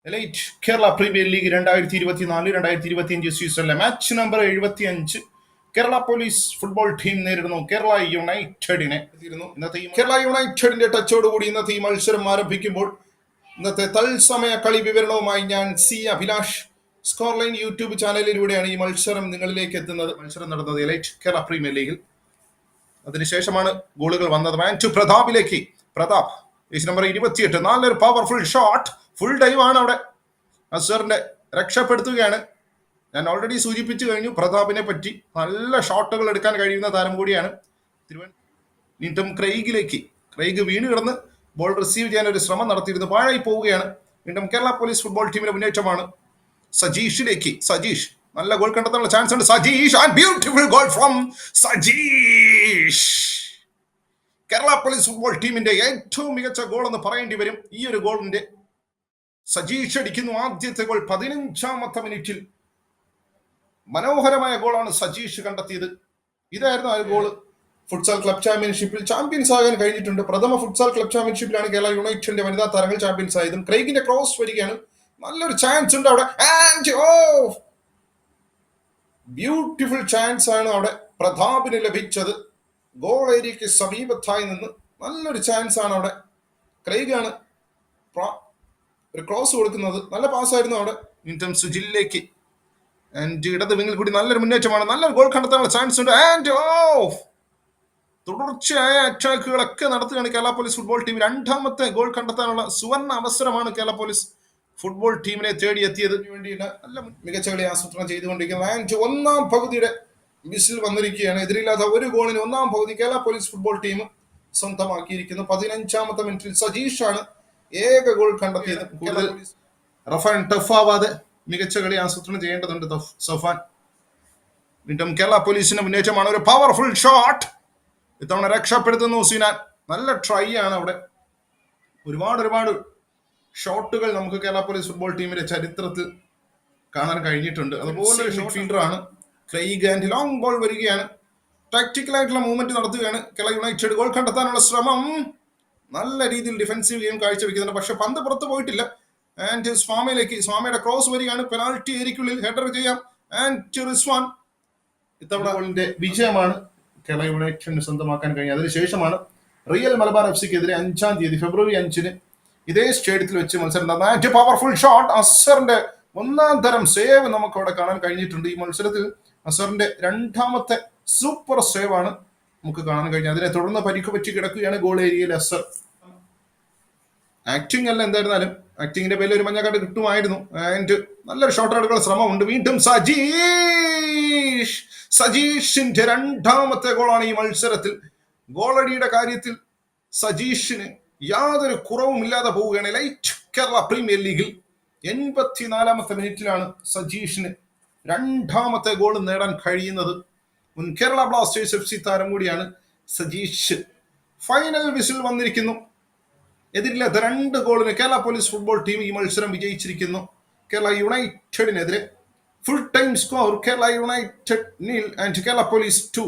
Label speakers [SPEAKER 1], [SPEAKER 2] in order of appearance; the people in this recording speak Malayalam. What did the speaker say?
[SPEAKER 1] എലൈറ്റ് കേരള പ്രീമിയർ ലീഗ് 2024-2025 സീസണിലെ match number 75 Kerala police football team നേരിടുന്നു കേരള യുണൈറ്റഡിനെ. ഇന്നത്തെ കേരള യുണൈറ്റഡിന്റെ ടച്ചോടുകൂടി ഇന്നത്തെ ഈ മത്സരം ആരംഭിക്കുമ്പോൾ ഇന്നത്തെ തത്സമയ കളി വിവരണവുമായി ഞാൻ C Abhilash score line YouTube ചാനലിലൂടെയാണ് ഈ മത്സരം നിങ്ങളിലേക്ക് എത്തുന്നത്. മത്സരം നടന്നത് എലൈറ്റ് കേരള പ്രീമിയർ ലീഗിൽ. അതിനുശേഷമാണ് ഗോളുകൾ വന്നത്. മാൻ ടു പ്രതാപിലേക്ക്. പ്രതാപ് നമ്പർ 28 നല്ലൊരു പവർഫുൾ ഷോട്ട്. ഫുൾ ഡൈവ് ആണ് അവിടെ. അസറിന്റെ രക്ഷപ്പെടുത്തുകയാണ്. ഞാൻ ഓൾറെഡി സൂചിപ്പിച്ചു കഴിഞ്ഞു പ്രതാപിനെ പറ്റി. നല്ല ഷോട്ടുകൾ എടുക്കാൻ കഴിയുന്ന താരം കൂടിയാണ്. വീണ്ടും ക്രെയ്ഗിലേക്ക്. ക്രെയ്ഗ് വീണ് കിടന്ന് ബോൾ റിസീവ് ചെയ്യാൻ ഒരു ശ്രമം നടത്തിയിരുന്നു, പാഴായി പോവുകയാണ്. വീണ്ടും കേരള പോലീസ് ഫുട്ബോൾ ടീമിന്റെ മുന്നേറ്റമാണ്. സജീഷിലേക്ക്. സജീഷ് നല്ല ഗോൾ കണ്ടെത്താനുള്ള ചാൻസ് ഉണ്ട്. Sajeesh and beautiful goal from Sajeesh. Kerala police football ടീമിന്റെ ഏറ്റവും മികച്ച ഗോൾ എന്ന് പറയേണ്ടി വരും. ഈ ഒരു ഗോളിന്റെ സജീഷ് അടിക്കുന്നു ആദ്യത്തെ ഗോൾ 15ാമത്തെ മിനിറ്റിൽ. മനോഹരമായ ഗോളാണ് സജീഷ് കണ്ടെത്തിയത്. ഇതായിരുന്നു ആ ഗോള്. ഫുട്സാൽ ക്ലബ് ചാമ്പ്യൻഷിപ്പിൽ ചാമ്പ്യൻസ് ആകാൻ കഴിഞ്ഞിട്ടുണ്ട്. പ്രഥമ ഫുട്സാൽ ക്ലബ് ചാമ്പ്യൻഷിപ്പിലാണ് കേരള യുണൈറ്റഡിന്റെ വനിതാ താരങ്ങൾ ചാമ്പ്യൻസ് ആയതും. ക്രെയ്ഗിന്റെ ക്രോസ് വരികയാണ്. നല്ലൊരു ചാൻസ് ഉണ്ട് അവിടെ. ബ്യൂട്ടിഫുൾ ചാൻസ് ആണ് അവിടെ പ്രതാപിന് ലഭിച്ചത്. ഗോൾ ഏരിയക്ക് സമീപത്തായി നിന്ന് നല്ലൊരു ചാൻസ് ആണ് അവിടെ. ക്രെയ്ഗാണ് ഒരു ക്രോസ് കൊടുക്കുന്നത്. നല്ല പാസ്സായിരുന്നു അവിടെ. വീണ്ടും സുജിലേക്ക്. ആൻഡ് ഇടത് വിങ്ങിൽ കൂടി നല്ലൊരു മുന്നേറ്റമാണ്. നല്ലൊരു ഗോൾ കണ്ടെത്താനുള്ള ചാൻസ് ഉണ്ട്. ആൻഡ് തുടർച്ചയായ അറ്റാക്കുകളൊക്കെ നടത്തുകയാണ് കേരള പോലീസ് ഫുട്ബോൾ ടീം. രണ്ടാമത്തെ ഗോൾ കണ്ടെത്താനുള്ള സുവർണ അവസരമാണ് കേരള പോലീസ് ഫുട്ബോൾ ടീമിനെ തേടിയെത്തിയതിനു വേണ്ടിയിട്ട് നല്ല മികച്ച കളി ആസൂത്രണം ചെയ്തുകൊണ്ടിരിക്കുന്നത്. ആൻഡ് ഒന്നാം പകുതിയുടെ വിസിൽ വന്നിരിക്കുകയാണ്. എതിരില്ലാത്ത ഒരു ഗോളിന് ഒന്നാം പകുതി കേരള പോലീസ് ഫുട്ബോൾ ടീം സ്വന്തമാക്കിയിരിക്കുന്നു. 15ാമത്തെ മിനിറ്റിൽ സജീഷാണ് ഏക ഗോൾ കണ്ടെത്തിയത്. കൂടുതൽ റഫാൻ ടഫ് ആവാതെ മികച്ച കളി ആസൂത്രണം ചെയ്യേണ്ടതുണ്ട് സഫാൻ. വീണ്ടും കേരള പോലീസിന്റെ മുന്നേറ്റമാണ്. ഒരു പവർഫുൾ ഷോട്ട്. ഇത്തവണ രക്ഷപ്പെടുത്തുന്നു സിനാൻ. നല്ല ട്രൈ ആണ് അവിടെ. ഒരുപാട് ഷോട്ടുകൾ നമുക്ക് കേരള പോലീസ് ഫുട്ബോൾ ടീമിന്റെ ചരിത്രത്തിൽ കാണാൻ കഴിഞ്ഞിട്ടുണ്ട്. അതുപോലെ ഒരു ഫീൽഡർ ആണ് ക്രെയ്ഗ്. ആൻഡ് ലോങ് ബോൾ വരികയാണ്. ടാക്ടിക്കൽ ആയിട്ടുള്ള മൂവ്മെന്റ് നടത്തുകയാണ് കേരള യുണൈറ്റഡ്. ഗോൾ കണ്ടെത്താനുള്ള ശ്രമം. നല്ല രീതിയിൽ ഡിഫൻസീവ് ഗെയിം കാഴ്ചവെക്കുന്നുണ്ട്. പക്ഷെ പന്ത് പുറത്ത് പോയിട്ടില്ല. ആൻഡ് സ്വാമിയിലേക്ക്. സ്വാമിയുടെ ക്രോസ് വരികയാണ്. പെനാൽറ്റി ഏരിയക്കുള്ളിൽ ഹെഡർ ചെയ്യാം. ആൻഡ് റിസ്വാൻ. ഇത്തവണ ഗോളിന്റെ വിജയമാണ് കേരള യുണൈറ്റഡിന് സ്വന്തമാക്കാൻ കഴിഞ്ഞത്. അതിനുശേഷമാണ് റിയൽ മലബാർ FC-ക്കെതിരെ 5ാം തീയതി ഫെബ്രുവരി 5-ന് ഇതേ സ്റ്റേഡിയത്തിൽ വെച്ച് മത്സരം നടന്ന പവർഫുൾ ഷോട്ട്. അസറിന്റെ ഒന്നാം തരം സേവ് നമുക്ക് അവിടെ കാണാൻ കഴിഞ്ഞിട്ടുണ്ട്. ഈ മത്സരത്തിൽ അസറിന്റെ രണ്ടാമത്തെ സൂപ്പർ സേവ് ആണ് നമുക്ക് കാണാൻ കഴിഞ്ഞത്. അതിനെ തുടർന്ന് പരിക്ക് പറ്റി കിടക്കുകയാണ് ഗോൾ ഏരിയയിൽ അസർ. ആക്ടിങ് അല്ല, എന്തായിരുന്നാലും ആക്ടിങ്ങിന്റെ പേരിൽ ഒരു മഞ്ഞക്കാട് കിട്ടുമായിരുന്നു. ആൻഡ് നല്ലൊരു ഷോട്ട് എടുക്കാനുള്ള ശ്രമമുണ്ട്. വീണ്ടും സജീഷിന്റെ രണ്ടാമത്തെ ഗോളാണ് ഈ മത്സരത്തിൽ. ഗോളടിയുടെ കാര്യത്തിൽ സജീഷിന് യാതൊരു കുറവും ഇല്ലാതെ പോവുകയാണ്. ലൈറ്റ് കേരള പ്രീമിയർ ലീഗിൽ 84ാമത്തെ മിനിറ്റിലാണ് സജീഷിന് രണ്ടാമത്തെ ഗോൾ നേടാൻ കഴിയുന്നത്. മുൻ കേരള ബ്ലാസ്റ്റേഴ്സ് FC താരം കൂടിയാണ് സജീഷ്. ഫൈനൽ വിസിൽ വന്നിരിക്കുന്നു. എതിരില്ലാത്ത 2 ഗോളിന് കേരള പോലീസ് ഫുട്ബോൾ ടീം ഈ മത്സരം വിജയിച്ചിരിക്കുന്നു കേരള യുണൈറ്റഡിനെതിരെ. Full time score Kerala United 0 and Kerala police 2.